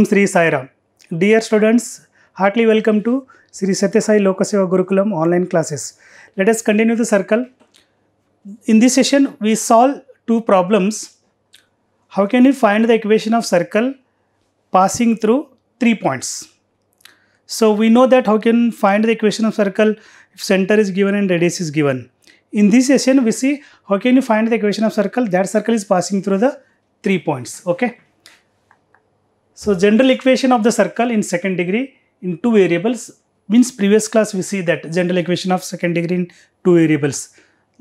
Om Sri Sai Ram. Dear students, heartily welcome to Sri Satya Sai Lokaseva Gurukulam online classes. Let us continue the circle. In this session, we solve two problems. How can we find the equation of circle passing through 3 points? So we know that how can find the equation of circle if center is given and radius is given. In this session, we see how can you find the equation of circle. That circle is passing through the 3 points. Okay. So general equation of the circle in second degree in 2 variables means previous class we see that general equation of second degree in 2 variables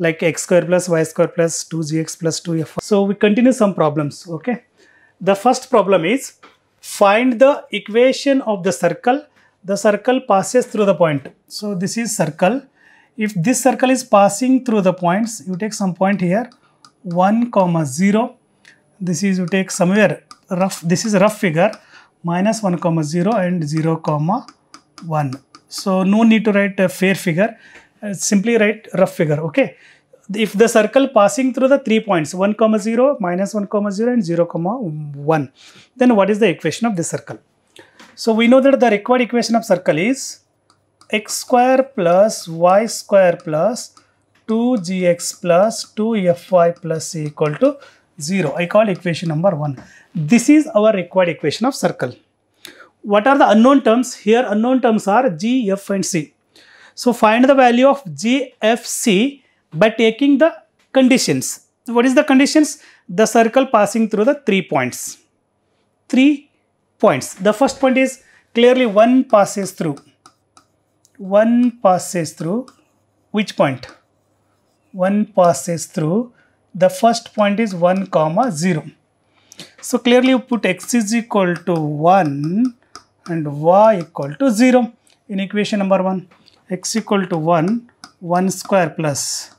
like x square plus y square plus 2gx plus 2f. So we continue some problems. Okay. The first problem is find the equation of the circle. The circle passes through the point. So this is circle. If this circle is passing through the points, you take some point here 1, 0. This is you take somewhere rough, this is a rough figure minus 1, 0 and 0, 1. So no need to write a fair figure, simply write rough figure. Okay. If the circle passing through the 3 points 1, 0, minus 1, 0 and 0, 1, then what is the equation of this circle? So we know that the required equation of circle is x square plus y square plus 2gx plus 2fy plus c equal to 0. I call equation number 1. This is our required equation of circle. What are the unknown terms? Here unknown terms are g, f and c. So find the value of g, f, c by taking the conditions. What is the conditions? The circle passing through the 3 points. 3 points. The first point is clearly 1 passes through. 1 passes through which point? 1 passes through. The first point is 1, 0. So clearly you put x is equal to 1 and y equal to 0 in equation number 1. X equal to 1, 1 square plus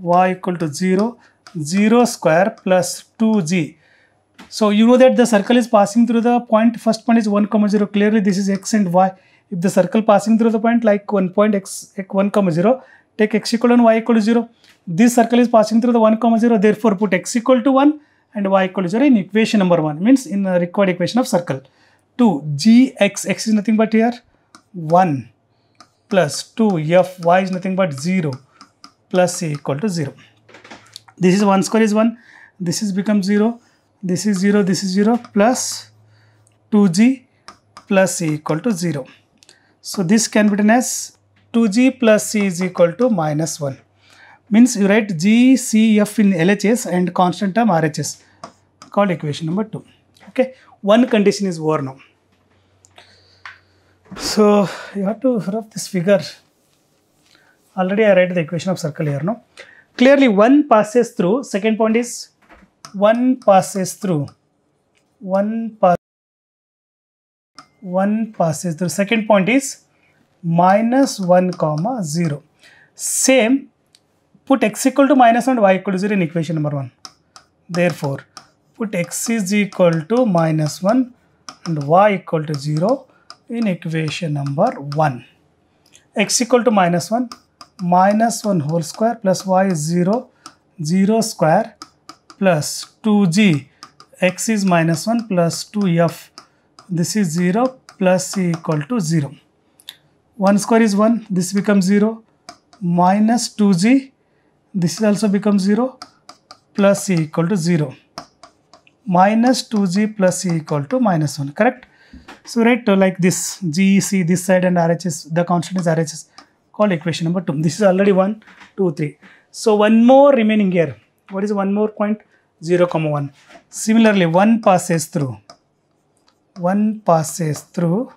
y equal to 0, 0 square plus 2g. So you know that the circle is passing through the point, first point is 1, 0. Clearly this is x and y. If the circle passing through the point like 1 point x 1, 0, take x equal to 1, y equal to 0. This circle is passing through the 1, 0, therefore put x equal to 1 and y equal to 0 in equation number 1, means in the required equation of circle. 2 gx, x is nothing but here 1 plus 2 f, y is nothing but 0 plus c equal to 0. This is 1 square is 1, this is become 0, this is 0, this is 0 plus 2g plus c equal to 0. So this can be written as 2g plus c is equal to minus 1. Means you write g, c, f in LHS and constant term RHS, called equation number 2. Okay, one condition is over now. So you have to rough this figure. Already I write the equation of circle here now. Clearly 1 passes through. Second point is 1 passes through. 1 passes through. Second point is minus 1, 0. Same. Put x equal to minus 1 and y equal to 0 in equation number 1. Therefore, put x is equal to minus 1 and y equal to 0 in equation number 1. X equal to minus 1 whole square plus y is 0, 0 square plus 2g, x is minus 1 plus 2f, this is 0 plus c equal to 0. 1 square is 1, this becomes 0, minus 2g, this is also becomes 0 plus c equal to 0. Minus 2g plus c equal to minus 1. Correct? So write like this. G, c this side and RHS. The constant is RHS. Called equation number 2. This is already 1, 2, 3. So one more remaining here. What is one more point? 0, 1. Similarly 1 passes through. 1 passes through.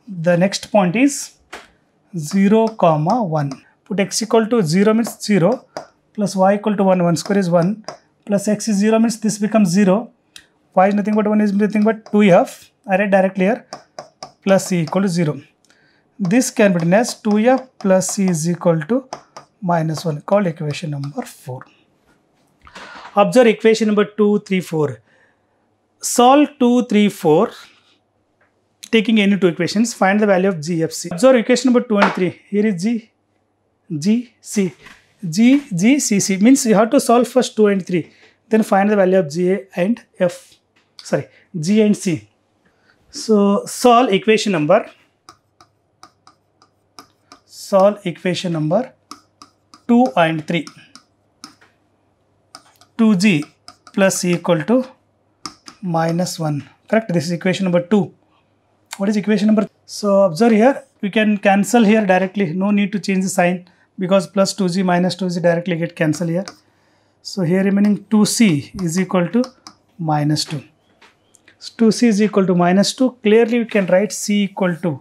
The next point is 0, 1. Put x equal to 0 means 0 plus y equal to 1, 1 square is 1 plus x is 0 means this becomes 0, y is nothing but 1 is nothing but 2f, I write directly here, plus c equal to 0. This can be written as 2f plus c is equal to minus 1, called equation number 4. Observe equation number 2, 3, 4. Solve 2, 3, 4. Taking any two equations, find the value of g, f, c. Observe equation number 2 and 3. Here is g, G, C. G, G, C, C means you have to solve first 2 and 3. Then find the value of G and F. Sorry, G and C. So solve equation number 2 and 3. 2g plus c equal to -1. Correct? This is equation number 2. What is equation number? So observe here, we can cancel here directly. No need to change the sign because plus 2g minus 2g directly get cancelled here. So here remaining 2c is equal to -2. 2c is equal to -2. Clearly we can write c equal to,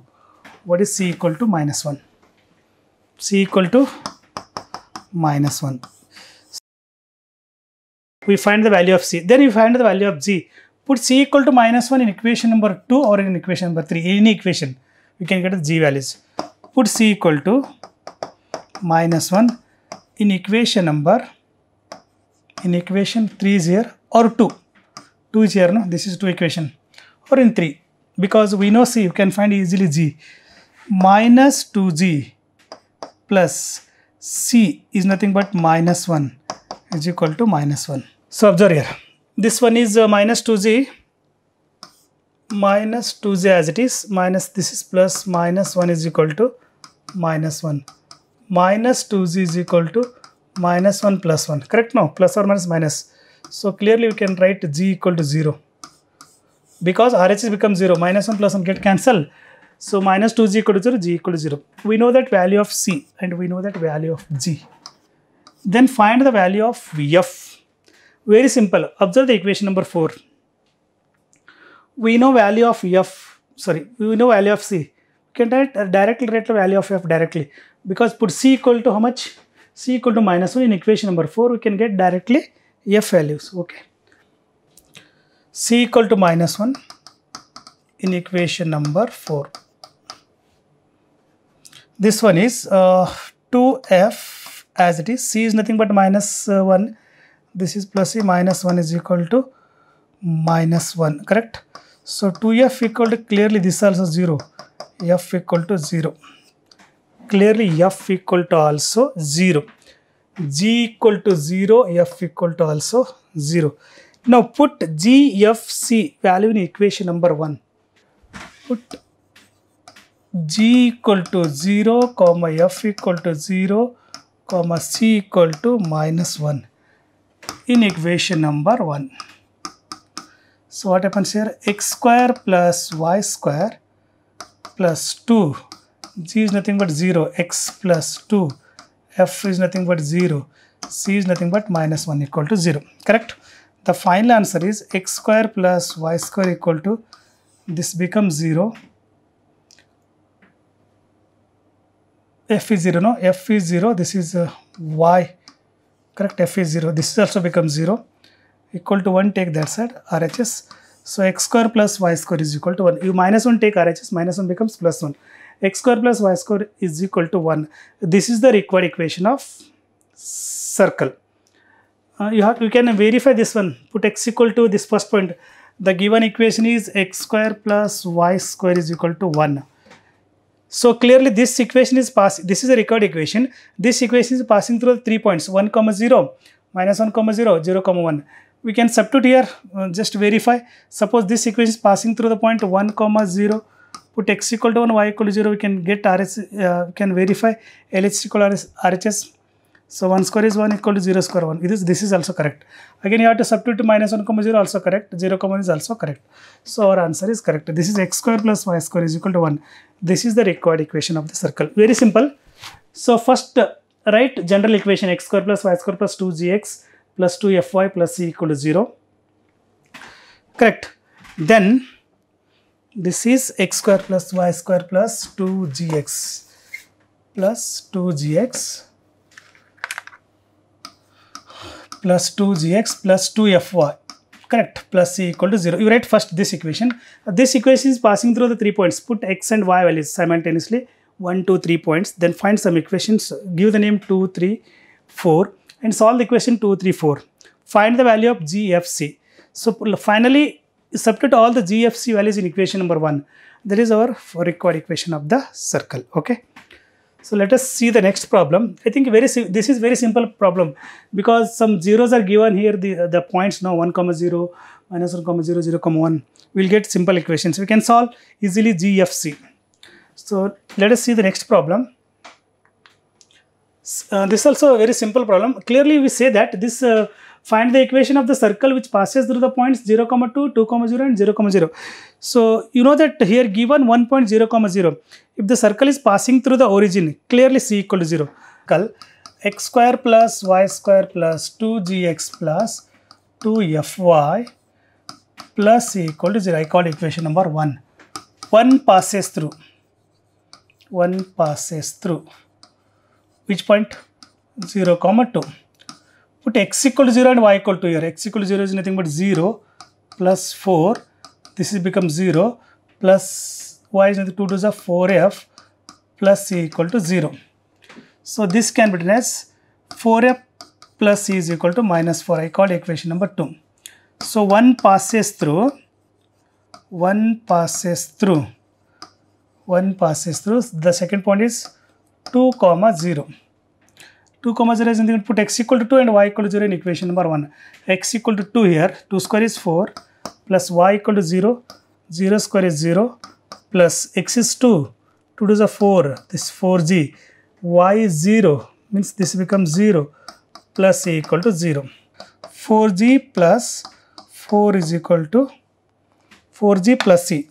what is c equal to? -1. C equal to -1. We find the value of c. Then we find the value of g. Put c equal to -1 in equation number 2 or in equation number 3. Any equation, we can get the g values. Put c equal to -1 in equation number, in equation 3 is here or 2. 2 is here, no? This is 2 equation. Or in 3. Because we know c, you can find easily g. -2g plus c is nothing but -1 is equal to -1. So observe here. This one is -2g as it is, minus this is plus -1 is equal to -1. -2g is equal to -1 plus 1. Correct? No, plus or minus. So clearly we can write g equal to 0. Because RHS becomes 0, -1 plus 1 get cancelled. So -2g equal to 0, g equal to 0. We know that value of c and we know that value of g. Then find the value of f. Very simple. Observe the equation number 4. We know value of f. Sorry, we know value of c. We can directly write the value of f directly. Because put c equal to how much? C equal to -1 in equation number 4. We can get directly f values. Okay. C equal to -1 in equation number 4. This one is 2f as it is. C is nothing but -1. This is plus c, -1 is equal to -1. Correct? So 2f equal to, clearly this also 0. F equal to 0. Clearly f equal to also 0. G equal to 0. F equal to also 0. Now put g, f, c value in equation number 1. Put g equal to 0, comma f equal to 0, comma c equal to -1 in equation number 1. So what happens here? X square plus y square plus 2. G is nothing but 0. X plus 2. F is nothing but 0. C is nothing but -1 equal to 0. Correct? The final answer is x square plus y square equal to, this becomes 0. F is 0, no? F is 0. This is y. Correct? F is 0. This also becomes 0. Equal to 1, take that side, RHS. So x square plus y square is equal to 1. You -1 take RHS, -1 becomes +1. X square plus y square is equal to 1. This is the required equation of circle. You can verify this one. Put x equal to this first point. The given equation is x square plus y square is equal to 1. So clearly this equation is passing. This is a required equation. This equation is passing through the 3 points, 1, 0, -1, 0, 0, 1. We can substitute here, just verify. Suppose this equation is passing through the point 1, 0. Put x equal to 1, y equal to 0. We can get RHS, can verify LHS equal to RHS. So 1 square is 1 equal to 0 square 1. This is also correct. Again, you have to substitute -1, 0 also correct. 0, 1 is also correct. So our answer is correct. This is x square plus y square is equal to 1. This is the required equation of the circle. Very simple. So first write general equation x square plus y square plus 2gx plus 2fy plus c equal to 0. Correct. Then this is x square plus y square plus 2gx plus 2gx plus 2gx plus 2fy. Correct. Plus c equal to 0. You write first this equation. This equation is passing through the 3 points. Put x and y values simultaneously. 1, 2, 3 points. Then find some equations. Give the name 2, 3, 4 and solve the equation 2, 3, 4. Find the value of g, f, c. So finally substitute all the g, f, c values in equation number 1. That is our required equation of the circle. Okay. So let us see the next problem. I think this is very simple problem because some zeros are given here, the points now 1, 0, minus 1 comma 0 0 comma 1. We will get simple equations. We can solve easily GFC. So let us see the next problem. This is also a very simple problem. Clearly we say that this find the equation of the circle which passes through the points 0 comma 2, 2 comma 0 and 0 comma 0. So you know that here given 1 point 0 comma 0, if the circle is passing through the origin, clearly c equal to 0. X square plus y square plus 2gx plus 2fy plus c equal to 0. I call equation number 1. 1 passes through. 1 passes through. Which point? 0 comma 2. Put x equal to 0 and y equal to here. X equal to 0 is nothing but 0 plus 4. This is become 0 plus y is nothing 2 to the 4f plus c equal to 0. So this can be written as 4f plus c is equal to minus 4. I call equation number 2. So 1 passes through. 1 passes through. 1 passes through. The second point is 2 comma 0. 2 comma 0 is nothing but put x equal to 2 and y equal to 0 in equation number 1. X equal to 2 here. 2 square is 4 plus y equal to 0. 0 square is 0 plus x is 2. 2 to the 4. This 4g. Y is 0 means this becomes 0 plus c equal to 0. 4g plus 4 is equal to 4g plus c.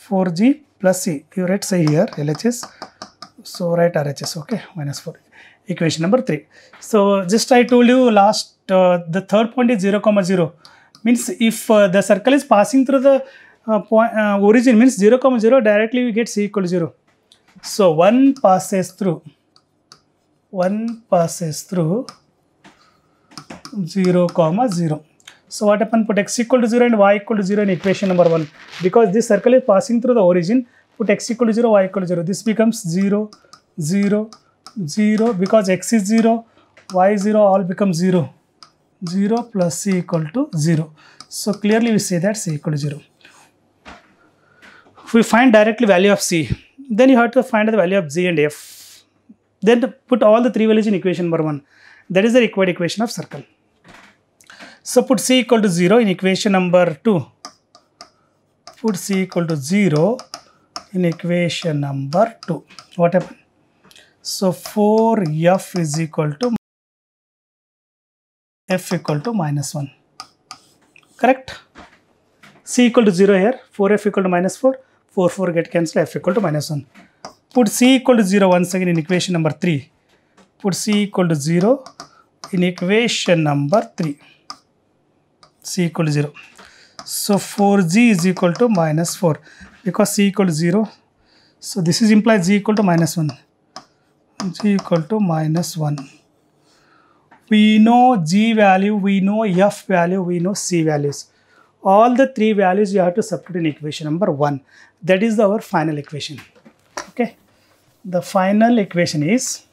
4g plus c. You write say here LHS. So write RHS. Okay, minus 4. Equation number 3. So just I told you last the third point is 0 comma 0. Means if the circle is passing through the origin means 0 comma 0 directly we get c equal to 0. So 1 passes through. 1 passes through 0 comma 0. So what happened? Put x equal to 0 and y equal to 0 in equation number 1. Because this circle is passing through the origin, put x equal to 0, y equal to 0. This becomes 0, 0, 0. Because x is 0, y is 0, all becomes 0. 0 plus c equal to 0. So clearly we say that c equal to 0. If we find directly value of c, then you have to find the value of g and f. Then put all the three values in equation number 1. That is the required equation of circle. So put c equal to 0 in equation number 2. Put c equal to 0 in equation number 2. What happened? So 4f is equal to f equal to minus 1. Correct? C equal to 0 here. 4f equal to minus 4. 4 get cancelled. F equal to minus 1. Put c equal to 0 once again in equation number 3. Put c equal to 0 in equation number 3. C equal to 0. So 4g is equal to minus 4 because c equal to 0. So this is implies g equal to minus 1. G equal to minus 1. We know g value, we know f value, we know c values. All the three values you have to substitute in equation number 1. That is our final equation. Okay. The final equation is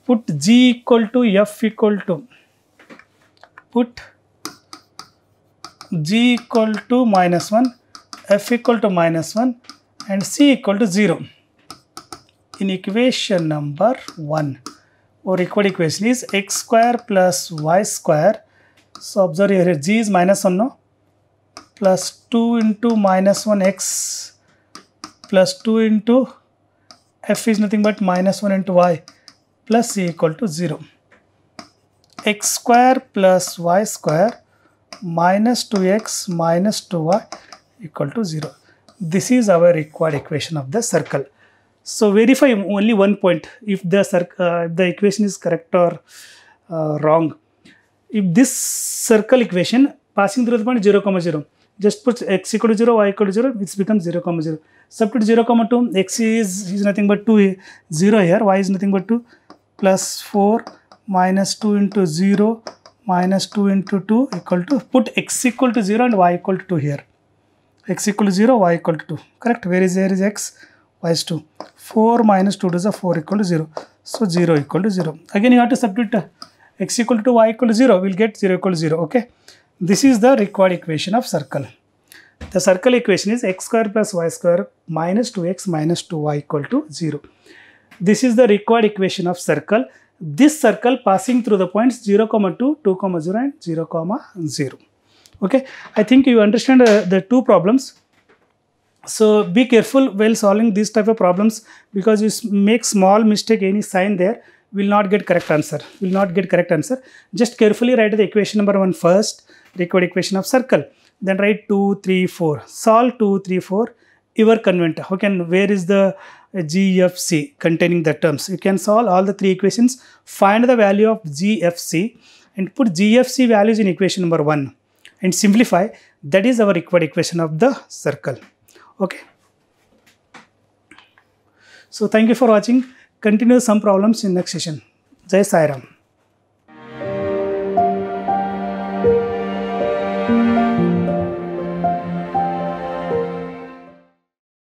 put g equal to f equal to put g equal to minus 1, f equal to minus 1 and c equal to 0 in equation number 1. Our required equation is x square plus y square. So observe here g is minus 1 no? Plus 2 into minus 1 x plus 2 into f is nothing but minus 1 into y plus c equal to 0. X square plus y square minus 2x minus 2y equal to 0. This is our required equation of the circle. So verify only one point if the equation is correct or wrong. If this circle equation passing through the point 0 comma 0, just put x equal to 0, y equal to 0, it becomes 0 comma 0. Substitute 0 comma 2, x is nothing but 2, 0 here, y is nothing but 2 plus 4 minus 2 into 0 minus 2 into 2 equal to, put x equal to 0 and y equal to 2 here. X equal to 0, y equal to 2. Correct? Where is there is x? Y is 2. 4 minus 2 to the 4 equal to 0. So 0 equal to 0. Again you have to substitute x equal to 2, y equal to 0. We'll get 0 equal to 0. Okay. This is the required equation of circle. The circle equation is x square plus y square minus 2x minus 2y equal to 0. This is the required equation of circle. this circle passing through the points 0, 2, 2, 0 and 0, 0. Okay, I think you understand the two problems. So be careful while solving these type of problems, because you make small mistake, any sign there, will not get correct answer. Just carefully write the equation number 1 first, required equation of circle. Then write 2, 3, 4. Solve 2, 3, 4. Your convent. Okay, where is the GFC containing the terms? You can solve all the 3 equations. Find the value of GFC and put GFC values in equation number 1 and simplify. That is our required equation of the circle. Okay. So thank you for watching. Continue some problems in next session. Jai Sai Ram.